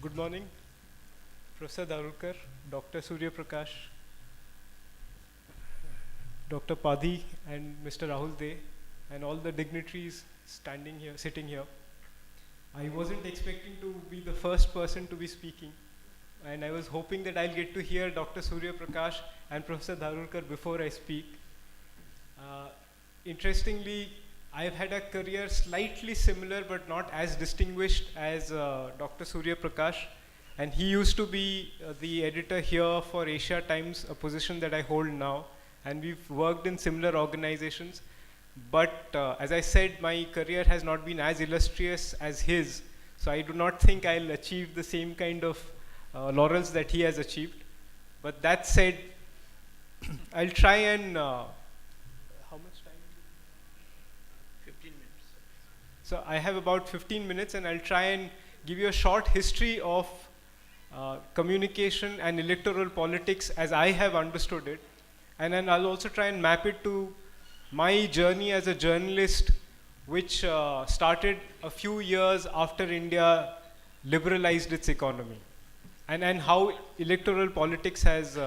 Good morning, Professor Darulkar, Dr. Surya Prakash, Dr. Padhi, and Mr. Rahul De, and all the dignitaries standing here, sitting here. I wasn't expecting to be the first person to be speaking, and I was hoping that I'll get to hear Dr. Surya Prakash and Professor Darulkar before I speak. Uh, Interestingly, I've had a career slightly similar but not as distinguished as Dr. Surya Prakash, and he used to be the editor here for Asia Times, a position that I hold now, and we've worked in similar organizations. But as I said, my career has not been as illustrious as his, so I do not think I'll achieve the same kind of laurels that he has achieved. But that said, I'll try and how much time? 15 minutes. So I have about 15 minutes, and I'll try and give you a short history of communication and electoral politics as I have understood it. And then I'll also try and map it to my journey as a journalist, which started a few years after India liberalized its economy, and how electoral politics has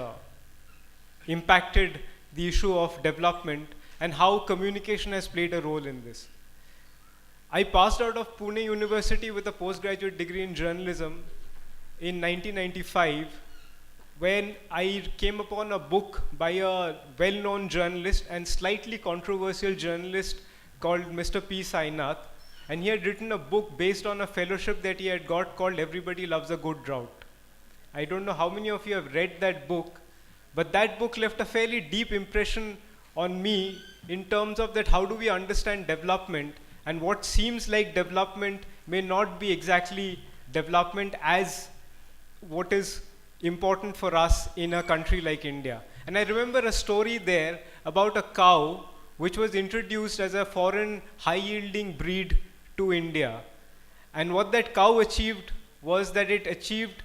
impacted the issue of development and how communication has played a role in this. I passed out of Pune University with a postgraduate degree in journalism in 1995 when I came upon a book by a well-known journalist and slightly controversial journalist called Mr. P. Sainath, and he had written a book based on a fellowship that he had got called Everybody Loves a Good Drought. I don't know how many of you have read that book, but that book left a fairly deep impression on me in terms of that how do we understand development, and what seems like development may not be exactly development as what is important for us in a country like India. And I remember a story there about a cow which was introduced as a foreign high-yielding breed to India. And what that cow achieved was that it achieved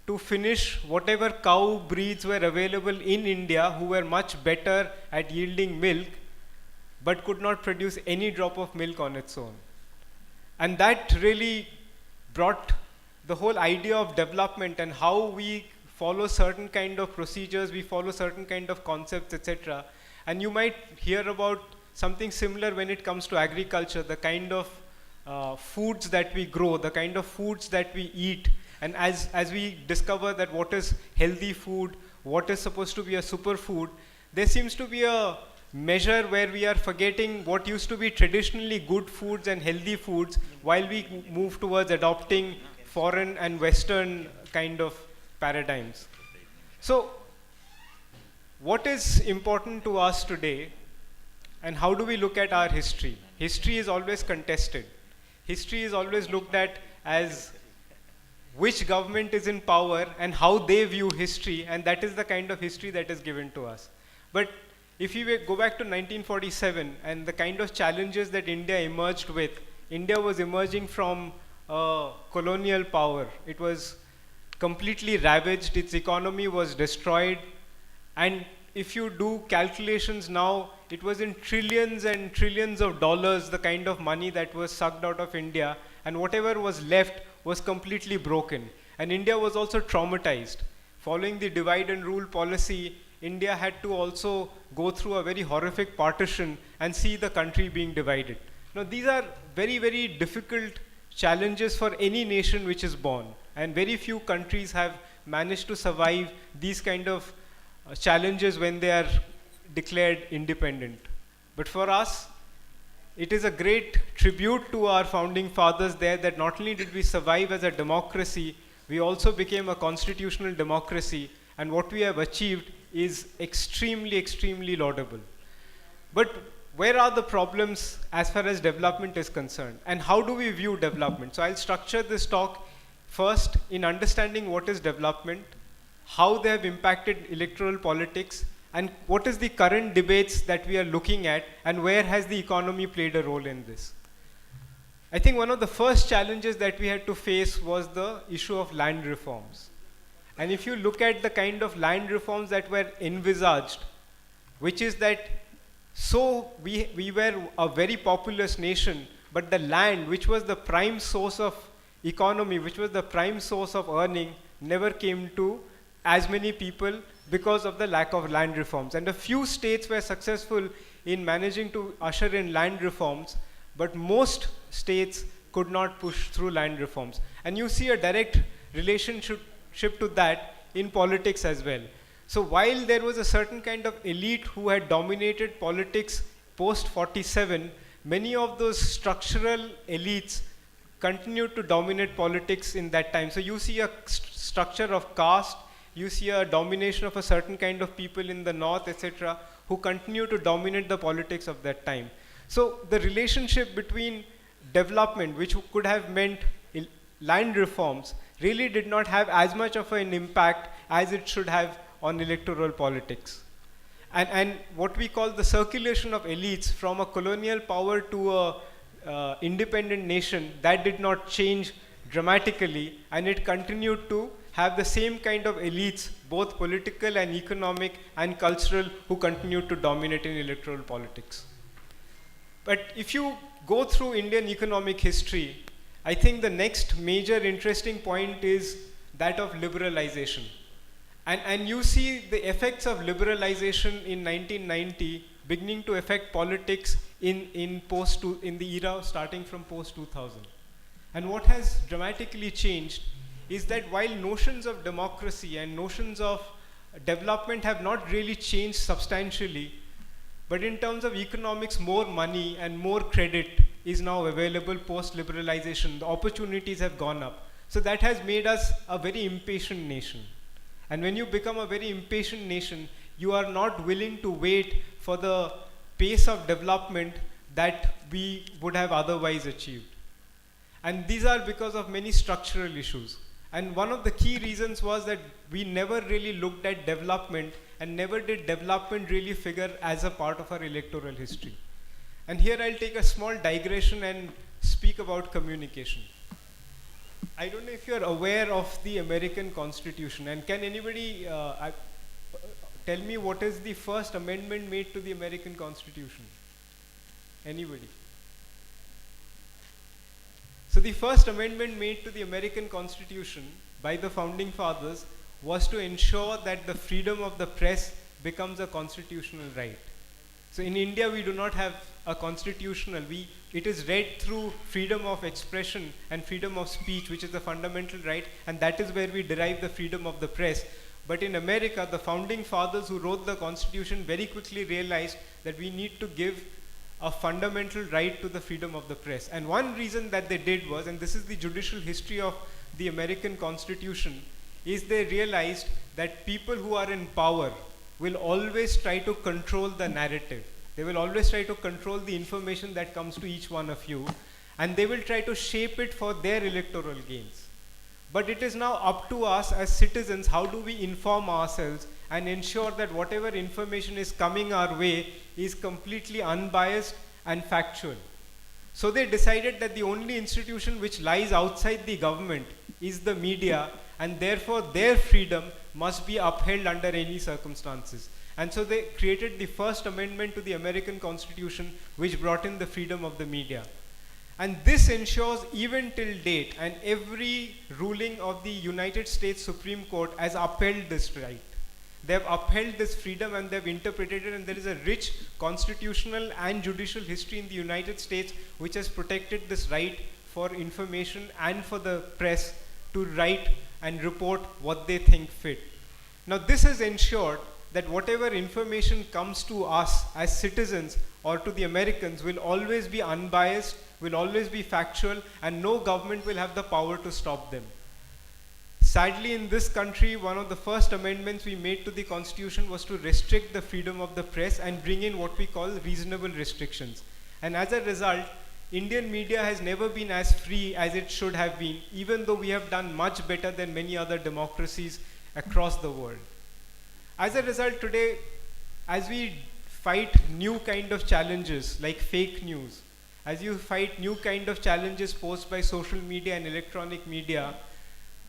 to finish whatever cow breeds were available in India who were much better at yielding milk, but could not produce any drop of milk on its own. And that really brought the whole idea of development and how we follow certain kind of procedures, we follow certain kind of concepts, etc. And you might hear about something similar when it comes to agriculture, the kind of foods that we grow, the kind of foods that we eat. And as we discover that what is healthy food, what is supposed to be a superfood, there seems to be a measure where we are forgetting what used to be traditionally good foods and healthy foods while we move towards adopting foreign and Western kind of paradigms. So, what is important to us today, and how do we look at our history? History is always contested. History is always looked at as which government is in power and how they view history, and that is the kind of history that is given to us. But if you go back to 1947 and the kind of challenges that India emerged with, India was emerging from colonial power. It was completely ravaged, its economy was destroyed, and if you do calculations now, it was in trillions and trillions of dollars, the kind of money that was sucked out of India, and whatever was left was completely broken. And India was also traumatized. Following the divide and rule policy, India had to also go through a very horrific partition and see the country being divided. Now, these are very, very difficult challenges for any nation which is born, and very few countries have managed to survive these kind of challenges when they are declared independent. But for us, it is a great tribute to our founding fathers there that not only did we survive as a democracy, we also became a constitutional democracy, and what we have achieved is extremely, extremely laudable. But where are the problems as far as development is concerned, and how do we view development? So I'll structure this talk first in understanding what is development, how they have impacted electoral politics, and what is the current debates that we are looking at, and where has the economy played a role in this. I think one of the first challenges that we had to face was the issue of land reforms. And if you look at the kind of land reforms that were envisaged, which is that so we were a very populous nation, but the land, which was the prime source of economy, which was the prime source of earning, never came to as many people because of the lack of land reforms. And a few states were successful in managing to usher in land reforms, but most states could not push through land reforms. And you see a direct relationship to that in politics as well. So while there was a certain kind of elite who had dominated politics post 47, many of those structural elites continued to dominate politics in that time. So you see a structure of caste, you see a domination of a certain kind of people in the north, etc., who continue to dominate the politics of that time. So the relationship between development, which could have meant land reforms, really did not have as much of an impact as it should have on electoral politics. And what we call the circulation of elites from a colonial power to a independent nation, that did not change dramatically, and it continued to have the same kind of elites, both political and economic and cultural, who continued to dominate in electoral politics. But if you go through Indian economic history, I think the next major interesting point is that of liberalization. And you see the effects of liberalization in 1990 beginning to affect politics in the era starting from post 2000. And what has dramatically changed is that while notions of democracy and notions of development have not really changed substantially, but in terms of economics, more money and more credit is now available post liberalization. The opportunities have gone up. So that has made us a very impatient nation. And when you become a very impatient nation, you are not willing to wait for the pace of development that we would have otherwise achieved. And these are because of many structural issues. And one of the key reasons was that we never really looked at development, and never did development really figure as a part of our electoral history. And here I'll take a small digression and speak about communication. I don't know if you're aware of the American Constitution, and can anybody tell me what is the first amendment made to the American Constitution? Anybody? So the first amendment made to the American Constitution by the founding fathers was to ensure that the freedom of the press becomes a constitutional right. So in India, we do not have a constitutional. It is read through freedom of expression and freedom of speech, which is a fundamental right, and that is where we derive the freedom of the press. But in America, the founding fathers who wrote the Constitution very quickly realized that we need to give a fundamental right to the freedom of the press. And one reason that they did was, and this is the judicial history of the American Constitution, is they realized that people who are in power will always try to control the narrative. They will always try to control the information that comes to each one of you, and they will try to shape it for their electoral gains. But it is now up to us as citizens, how do we inform ourselves and ensure that whatever information is coming our way is completely unbiased and factual. So they decided that the only institution which lies outside the government is the media, and therefore their freedom must be upheld under any circumstances. And so they created the first amendment to the American Constitution, which brought in the freedom of the media. And this ensures even till date, and every ruling of the United States Supreme Court has upheld this right. They have upheld this freedom and they have interpreted it, and there is a rich constitutional and judicial history in the United States which has protected this right for information and for the press to write and report what they think fit. Now this has ensured that whatever information comes to us as citizens or to the Americans will always be unbiased, will always be factual, and no government will have the power to stop them. Sadly, in this country, one of the first amendments we made to the Constitution was to restrict the freedom of the press and bring in what we call reasonable restrictions. And as a result, Indian media has never been as free as it should have been, even though we have done much better than many other democracies across the world. As a result, today, as we fight new kind of challenges like fake news, as you fight new kind of challenges posed by social media and electronic media,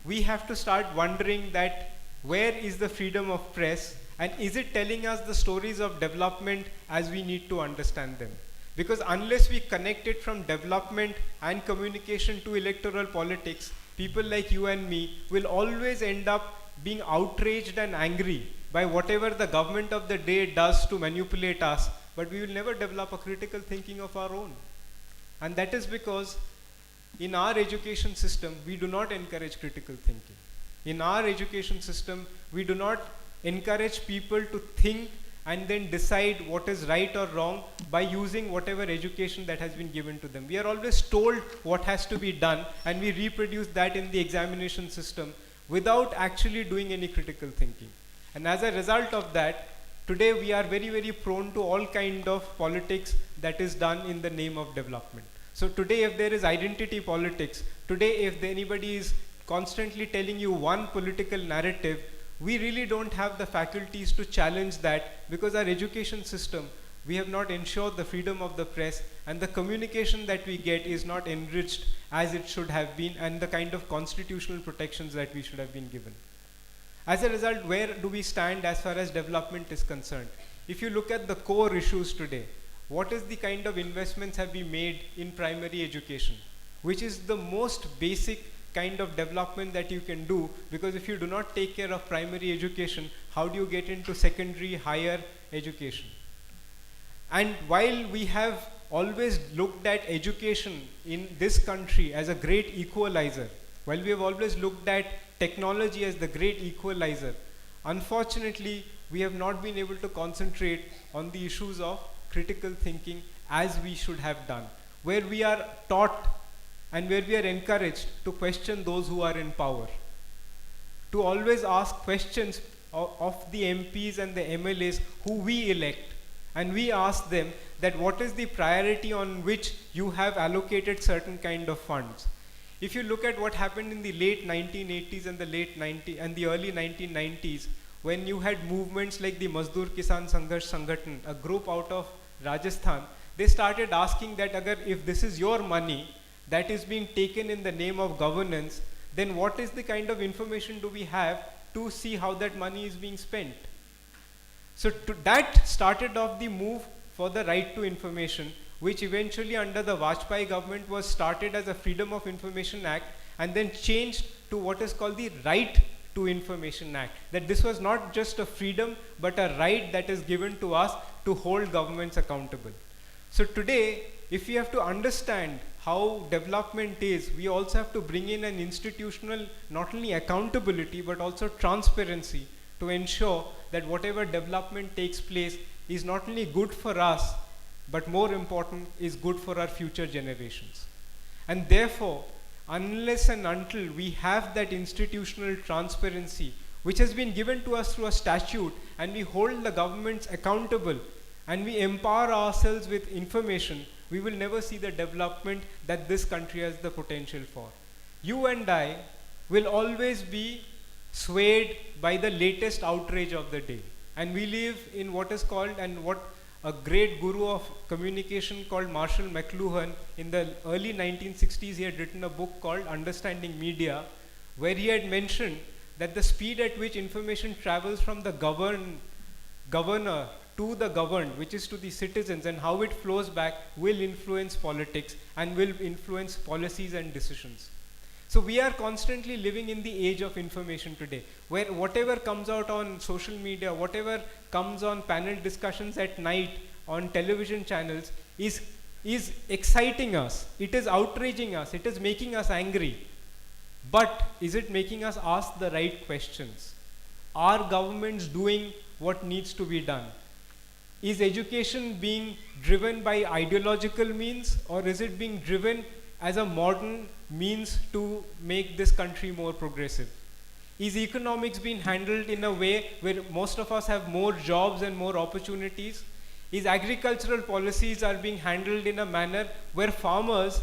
we have to start wondering that where is the freedom of press, and is it telling us the stories of development as we need to understand them? Because unless we connect it from development and communication to electoral politics, people like you and me will always end up being outraged and angry by whatever the government of the day does to manipulate us, but we will never develop a critical thinking of our own. And that is because in our education system, we do not encourage critical thinking. In our education system, we do not encourage people to think and then decide what is right or wrong by using whatever education that has been given to them. We are always told what has to be done, and we reproduce that in the examination system without actually doing any critical thinking. And as a result of that, today we are very, very prone to all kind of politics that is done in the name of development. So today if there is identity politics, today if anybody is constantly telling you one political narrative, we really don't have the faculties to challenge that, because our education system, we have not ensured the freedom of the press, and the communication that we get is not enriched as it should have been, and the kind of constitutional protections that we should have been given. As a result, where do we stand as far as development is concerned? If you look at the core issues today, what is the kind of investments have we made in primary education, which is the most basic kind of development that you can do, because if you do not take care of primary education, how do you get into secondary higher education? And while we have always looked at education in this country as a great equalizer, while we have always looked at technology as the great equalizer, unfortunately we have not been able to concentrate on the issues of critical thinking as we should have done, where we are taught and where we are encouraged to question those who are in power, to always ask questions of the MPs and the MLAs who we elect, and we ask them that what is the priority on which you have allocated certain kind of funds. If you look at what happened in the late 1980s and the early 1990s, when you had movements like the Mazdoor Kisan Sangharsh Sangathan, a group out of Rajasthan, they started asking that if this is your money that is being taken in the name of governance, then what is the kind of information do we have to see how that money is being spent? So that started off the move for the right to information, which eventually under the Vajpayee government was started as a Freedom of Information Act and then changed to what is called the Right to Information Act. That this was not just a freedom but a right that is given to us to hold governments accountable. So today, if we have to understand how development is, we also have to bring in an institutional, not only accountability, but also transparency to ensure that whatever development takes place is not only good for us, but more important, is good for our future generations. And therefore, unless and until we have that institutional transparency, which has been given to us through a statute, and we hold the governments accountable, and we empower ourselves with information, we will never see the development that this country has the potential for. You and I will always be swayed by the latest outrage of the day. And we live in what is called, and what a great guru of communication called Marshall McLuhan, in the early 1960s, he had written a book called Understanding Media, where he had mentioned that the speed at which information travels from the governor to the governed, which is to the citizens, and how it flows back, will influence politics and will influence policies and decisions. So we are constantly living in the age of information today, where whatever comes out on social media, whatever comes on panel discussions at night on television channels is exciting us, it is outraging us, it is making us angry. But is it making us ask the right questions? Are governments doing what needs to be done? Is education being driven by ideological means, or is it being driven as a modern means to make this country more progressive? Is economics being handled in a way where most of us have more jobs and more opportunities? Is agricultural policies are being handled in a manner where farmers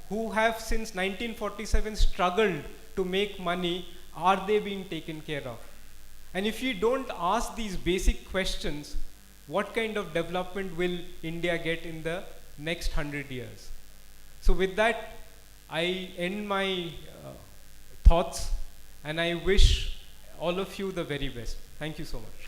who have since 1947 struggled to make money, are they being taken care of? And if you don't ask these basic questions, what kind of development will India get in the next 100 years? So with that, I end my thoughts, and I wish all of you the very best. Thank you so much.